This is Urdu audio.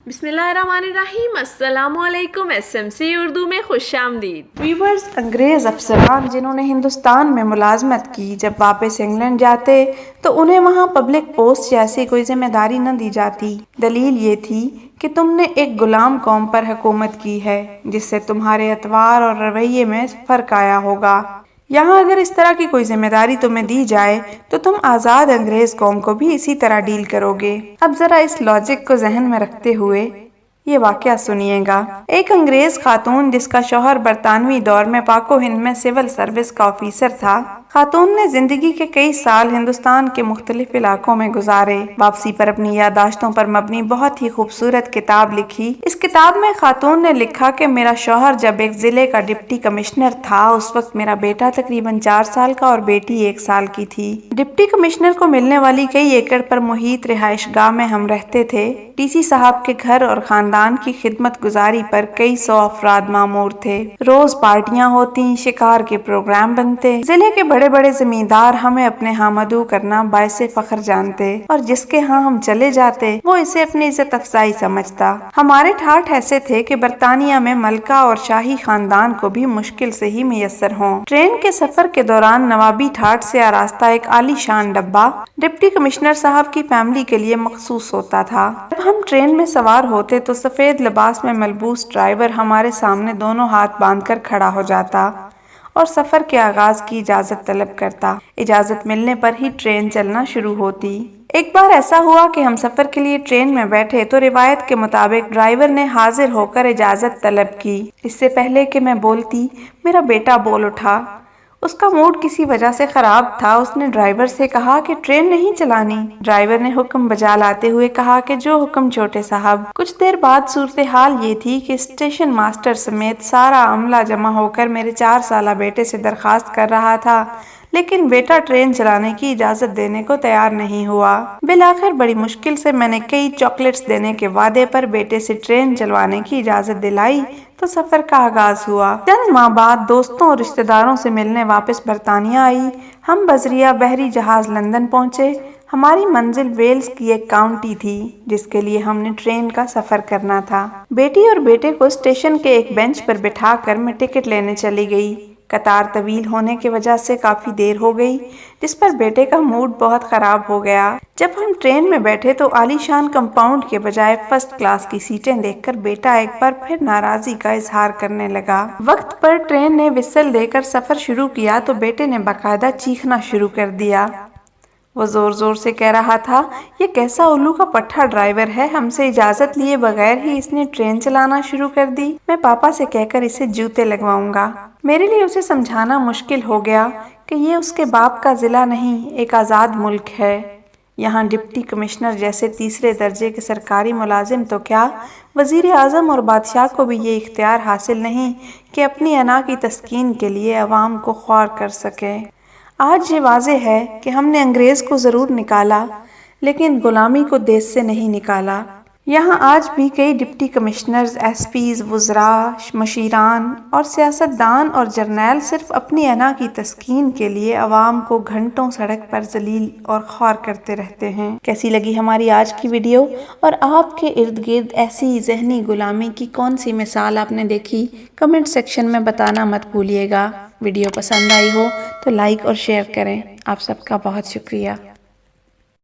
بسم اللہ الرحمن الرحیم۔ السلام علیکم۔ SMC اردو میں خوش آمدید۔ ویورز، انگریز افسران جنہوں نے ہندوستان میں ملازمت کی جب واپس انگلینڈ جاتے تو انہیں وہاں پبلک پوسٹ جیسی کوئی ذمہ داری نہ دی جاتی۔ دلیل یہ تھی کہ تم نے ایک غلام قوم پر حکومت کی ہے جس سے تمہارے اطوار اور رویے میں فرق آیا ہوگا۔ یہاں اگر اس طرح کی کوئی ذمہ داری تمہیں دی جائے تو تم آزاد انگریز قوم کو بھی اسی طرح ڈیل کرو گے۔ اب ذرا اس لاجک کو ذہن میں رکھتے ہوئے یہ واقعہ سنیے گا۔ ایک انگریز خاتون جس کا شوہر برطانوی دور میں پاک و ہند میں سول سروس کا آفیسر تھا، خاتون نے زندگی کے کئی سال ہندوستان کے مختلف علاقوں میں گزارے۔ واپسی پر اپنی یادداشتوں پر مبنی بہت ہی خوبصورت کتاب لکھی۔ اس کتاب میں خاتون نے لکھا کہ میرا شوہر جب ایک ضلع کا ڈپٹی کمشنر تھا اس وقت میرا بیٹا تقریباً 4 سال کا اور بیٹی 1 سال کی تھی۔ ڈپٹی کمشنر کو ملنے والی کئی ایکڑ پر محیط رہائش گاہ میں ہم رہتے تھے۔ ڈی سی صاحب کے گھر اور خاندان کی خدمت گزاری پر کئی 100 افراد مامور تھے۔ روز پارٹیاں ہوتی، شکار کے پروگرام بنتے۔ ضلع کے بڑے بڑے زمیندار ہمیں اپنے ہاں مدعو کرنا باعث فخر جانتے اور جس کے ہاں ہم چلے جاتے وہ اسے اپنی عزت افزائی سمجھتا۔ ہمارے ٹھاٹھ ایسے تھے کہ برطانیہ میں ملکہ اور شاہی خاندان کو بھی مشکل سے ہی میسر ہوں۔ ٹرین کے سفر کے دوران نوابی ٹھاٹھ سے آراستہ ایک عالی شان ڈبہ ڈپٹی کمشنر صاحب کی فیملی کے لیے مخصوص ہوتا تھا۔ جب ہم ٹرین میں سوار ہوتے تو سفید لباس میں ملبوس ڈرائیور ہمارے سامنے دونوں ہاتھ باندھ کر کھڑا ہو جاتا اور سفر کے آغاز کی اجازت طلب کرتا۔ اجازت ملنے پر ہی ٹرین چلنا شروع ہوتی۔ ایک بار ایسا ہوا کہ ہم سفر کے لیے ٹرین میں بیٹھے تو روایت کے مطابق ڈرائیور نے حاضر ہو کر اجازت طلب کی۔ اس سے پہلے کہ میں بولتی میرا بیٹا بول اٹھا۔ اس کا موڈ کسی وجہ سے خراب تھا۔ اس نے ڈرائیور سے کہا کہ ٹرین نہیں چلانی۔ ڈرائیور نے حکم بجا لاتے ہوئے کہا کہ جو حکم چھوٹے صاحب۔ کچھ دیر بعد صورتحال یہ تھی کہ اسٹیشن ماسٹر سمیت سارا عملہ جمع ہو کر میرے 4 سالہ بیٹے سے درخواست کر رہا تھا لیکن بیٹا ٹرین چلانے کی اجازت دینے کو تیار نہیں ہوا۔ بالآخر بڑی مشکل سے میں نے کئی چاکلیٹس دینے کے وعدے پر بیٹے سے ٹرین چلوانے کی اجازت دلائی تو سفر کا آغاز ہوا۔ چند ماہ بعد دوستوں اور رشتہ داروں سے ملنے واپس برطانیہ آئی۔ ہم بذریعہ بحری جہاز لندن پہنچے۔ ہماری منزل ویلز کی ایک کاؤنٹی تھی جس کے لیے ہم نے ٹرین کا سفر کرنا تھا۔ بیٹی اور بیٹے کو اسٹیشن کے ایک بینچ پر بٹھا کر میں ٹکٹ لینے چلی گئی۔ قطار طویل ہونے کی وجہ سے کافی دیر ہو گئی جس پر بیٹے کا موڈ بہت خراب ہو گیا۔ جب ہم ٹرین میں بیٹھے تو عالی شان کمپاؤنڈ کے بجائے فرسٹ کلاس کی سیٹیں دیکھ کر بیٹا ایک بار پھر ناراضی کا اظہار کرنے لگا۔ وقت پر ٹرین نے وسل دے کر سفر شروع کیا تو بیٹے نے باقاعدہ چیخنا شروع کر دیا۔ وہ زور زور سے کہہ رہا تھا یہ کیسا الو کا پٹھا ڈرائیور ہے، ہم سے اجازت لیے بغیر ہی اس نے ٹرین چلانا شروع کر دی۔ میں پاپا سے کہہ کر اسے جوتے لگواؤں گا۔ میرے لیے اسے سمجھانا مشکل ہو گیا کہ یہ اس کے باپ کا ضلع نہیں، ایک آزاد ملک ہے۔ یہاں ڈپٹی کمشنر جیسے تیسرے درجے کے سرکاری ملازم تو کیا، وزیر اعظم اور بادشاہ کو بھی یہ اختیار حاصل نہیں کہ اپنی انا کی تسکین کے لیے عوام کو خوار کر سکے۔ آج یہ واضح ہے کہ ہم نے انگریز کو ضرور نکالا لیکن غلامی کو دیس سے نہیں نکالا۔ یہاں آج بھی کئی ڈپٹی کمشنرز، ایس پیز، وزراء، مشیران اور سیاستدان اور جرنیل صرف اپنی انا کی تسکین کے لیے عوام کو گھنٹوں سڑک پر ذلیل اور خوار کرتے رہتے ہیں۔ کیسی لگی ہماری آج کی ویڈیو اور آپ کے ارد گرد ایسی ذہنی غلامی کی کون سی مثال آپ نے دیکھی؟ کمنٹ سیکشن میں بتانا مت بھولیے گا۔ ویڈیو پسند آئی ہو تو لائک اور شیئر کریں۔ آپ سب کا بہت شکریہ۔